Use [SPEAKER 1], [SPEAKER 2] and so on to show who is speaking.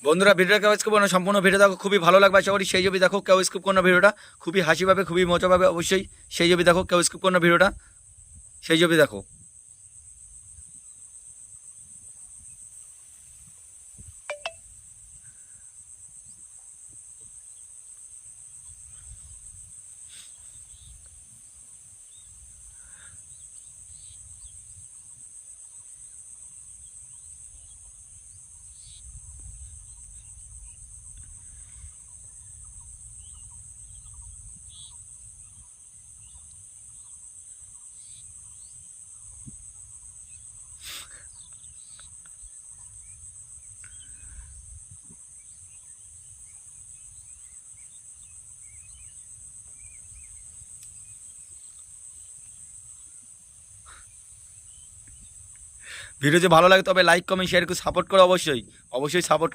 [SPEAKER 1] বন্ধুরা ভিডিওটা কেউ স্কিপ করো না, সম্পূর্ণ ভিডিও দেখো, খুবই ভালো লাগবে আশা করি। সেই ছবি দেখো, কেউ স্কিপ করো না ভিডিওটা, খুবই হাসি পাবে, খুবই মজা পাবে অবশ্যই। সেই ছবি দেখো, কেউ স্কিপ করো না ভিডিওটা, সেই ছবি দেখো। ভিডিও যদি ভালো লাগে তবে লাইক কমেন্ট শেয়ার করে সাপোর্ট করো অবশ্যই, অবশ্যই সাপোর্ট।